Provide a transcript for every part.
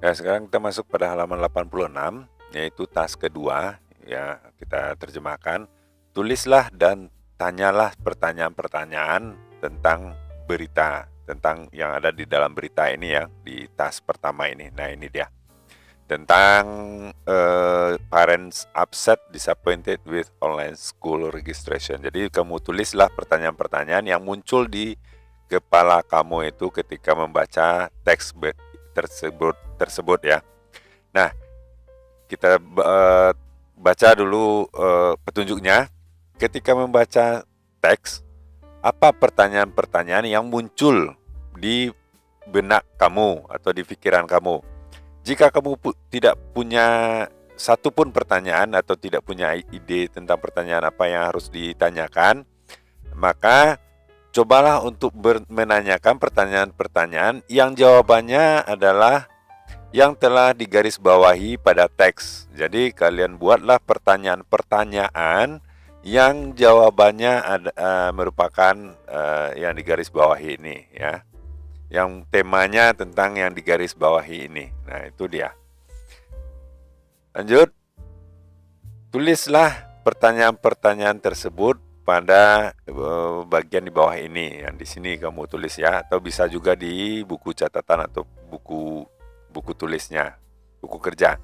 Nah, sekarang kita masuk pada halaman 86, yaitu task kedua, ya, kita terjemahkan. Tulislah dan tanyalah pertanyaan-pertanyaan tentang berita, tentang yang ada di dalam berita ini ya, di task pertama ini. Nah, ini dia. Tentang parents upset, disappointed with online school registration. Jadi kamu tulislah pertanyaan-pertanyaan yang muncul di kepala kamu itu ketika membaca teks tersebut ya. Nah, kita baca dulu petunjuknya. Ketika membaca teks, apa pertanyaan-pertanyaan yang muncul di benak kamu atau di pikiran kamu? Jika kamu tidak punya satu pun pertanyaan atau tidak punya ide tentang pertanyaan apa yang harus ditanyakan, maka cobalah untuk menanyakan pertanyaan-pertanyaan yang jawabannya adalah yang telah digarisbawahi pada teks. Jadi kalian buatlah pertanyaan-pertanyaan yang jawabannya merupakan yang digarisbawahi ini ya. Yang temanya tentang yang digarisbawahi ini. Nah, itu dia. Lanjut. Tulislah pertanyaan-pertanyaan tersebut pada bagian di bawah ini. Yang di sini kamu tulis ya, atau bisa juga di buku catatan atau buku tulisnya, buku kerja.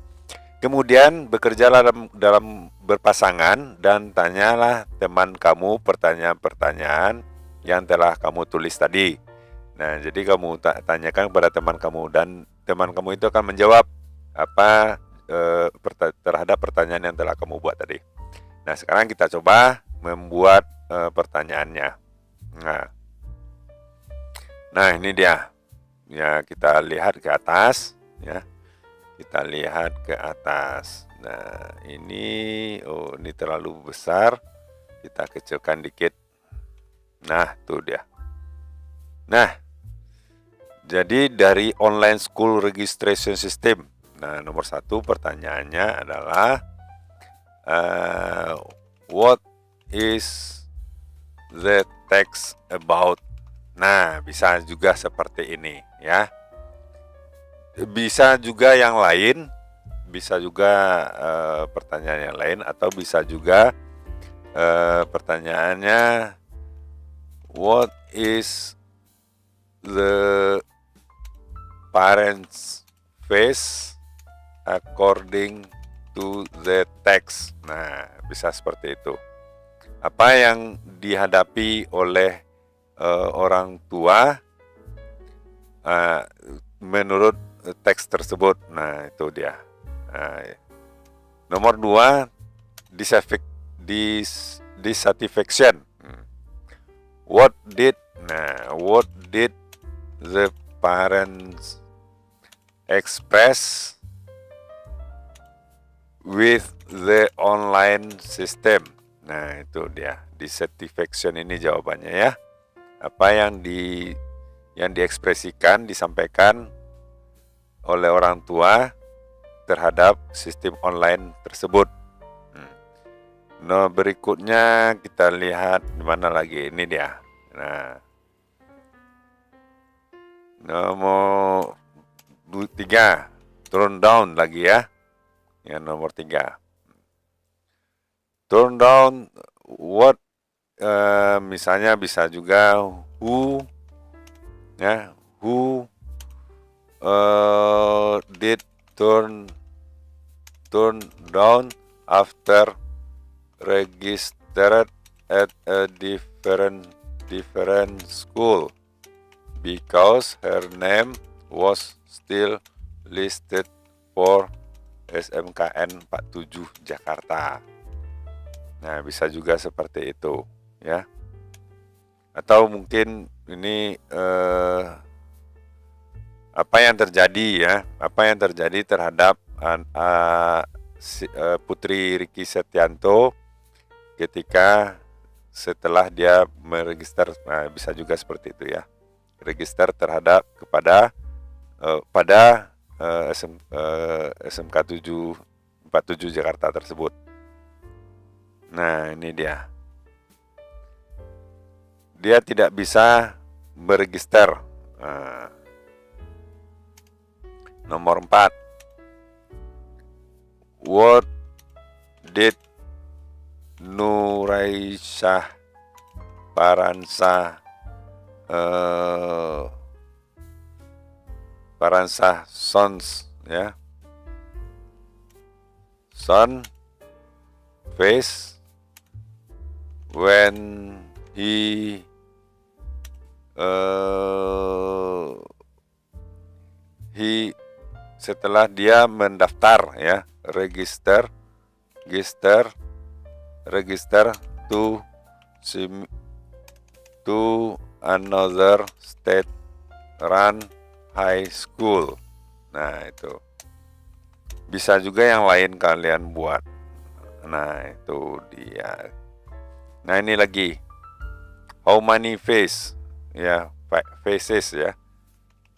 Kemudian bekerjalah dalam berpasangan dan tanyalah teman kamu pertanyaan-pertanyaan yang telah kamu tulis tadi. Nah, jadi kamu tanyakan kepada teman kamu dan teman kamu itu akan menjawab apa terhadap pertanyaan yang telah kamu buat tadi. Nah, sekarang kita coba membuat pertanyaannya. Nah, ini dia. Ya, kita lihat ke atas ya. Kita lihat ke atas. Nah, ini ini terlalu besar. Kita kecilkan dikit. Nah, tuh dia. Nah, jadi dari online school registration system. Nah, nomor 1 pertanyaannya adalah what is the text about? Nah, bisa juga seperti ini ya. Bisa juga yang lain, bisa juga pertanyaan yang lain, atau bisa juga pertanyaannya what is the parents face according to the text. Nah, bisa seperti itu. Apa yang dihadapi oleh orang tua menurut teks tersebut. Nah, itu dia. Nomor 2, dissatisfaction. What did the parents express with the online system? Nah, itu dia. Dissatisfaction ini jawabannya ya. Apa yang diekspresikan, disampaikan oleh orang tua terhadap sistem online tersebut. Nah, berikutnya kita lihat di mana lagi. Ini dia. Nah, nomor 3, turn down lagi ya. Yang nomor 3. Turn down what, misalnya bisa juga who ya, who did turn down after registered at a different school because her name was still listed for SMKN 47 Jakarta. Nah, bisa juga seperti itu ya. Atau mungkin ini apa yang terjadi ya? Apa yang terjadi terhadap Putri Ricky Setianto ketika setelah dia meregister? Nah, bisa juga seperti itu ya. Register pada SMK 47 Jakarta tersebut. Nah, ini dia. Dia tidak bisa meregister. Nomor 4. What did Nuraisyah Paransah sons, ya, son face when he setelah dia mendaftar, ya, register to another state run high school. Nah, itu bisa juga yang lain kalian buat. Nah, itu dia. Nah, ini lagi, how many faces, ya, faces, ya,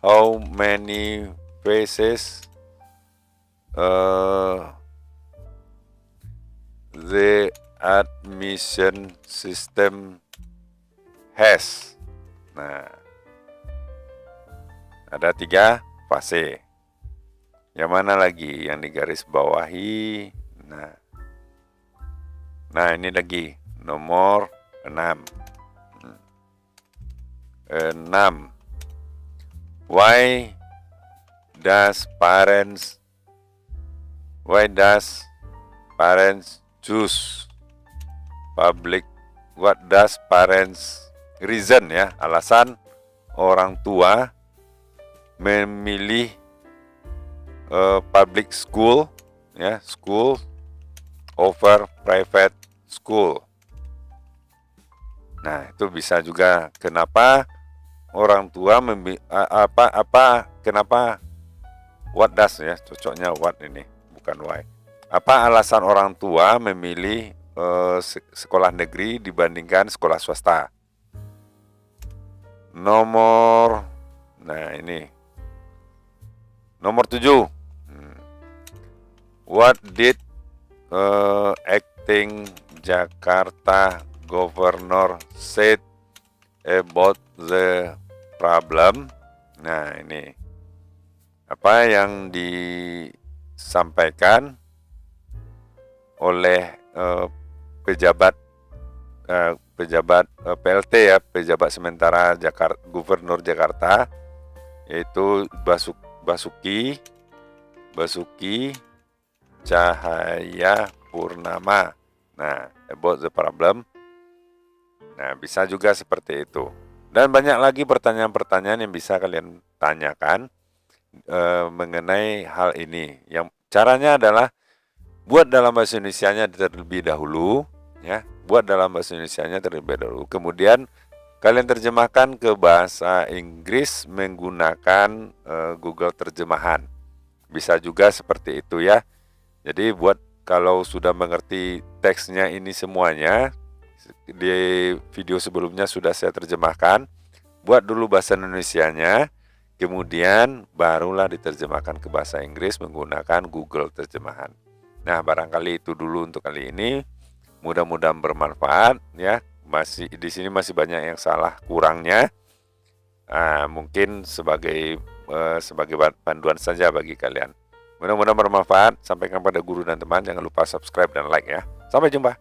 how many faces the admission system has. Nah, ada 3 fase. Yang mana lagi yang digaris bawahi? Nah, ini lagi nomor 6. Why does parents choose public? What does parents reason, ya, alasan orang tua memilih public school, ya, school over private school. Nah, itu bisa juga kenapa orang tua kenapa, what does, ya, cocoknya what ini, bukan why. Apa alasan orang tua memilih sekolah negeri dibandingkan sekolah swasta? Nomor 7. What did acting Jakarta governor said about the problem? Nah, ini apa yang disampaikan oleh pejabat PLT, ya, pejabat sementara Gubernur Jakarta, yaitu Basuki Cahaya Purnama. Nah, about the problem. Nah, bisa juga seperti itu. Dan banyak lagi pertanyaan-pertanyaan yang bisa kalian tanyakan mengenai hal ini. Yang caranya adalah buat dalam bahasa Indonesianya terlebih dahulu, ya. Buat dalam bahasa Indonesianya terlebih dahulu. Kemudian kalian terjemahkan ke bahasa Inggris menggunakan Google Terjemahan. Bisa juga seperti itu, ya. Jadi buat kalau sudah mengerti teksnya ini semuanya, di video sebelumnya sudah saya terjemahkan, buat dulu bahasa Indonesianya, kemudian barulah diterjemahkan ke bahasa Inggris menggunakan Google Terjemahan. Nah, barangkali itu dulu untuk kali ini. Mudah-mudahan bermanfaat, ya. Masih di sini masih banyak yang salah kurangnya. Mungkin sebagai panduan saja bagi kalian. Mudah-mudahan bermanfaat. Sampaikan pada guru dan teman. Jangan lupa subscribe dan like, ya. Sampai jumpa.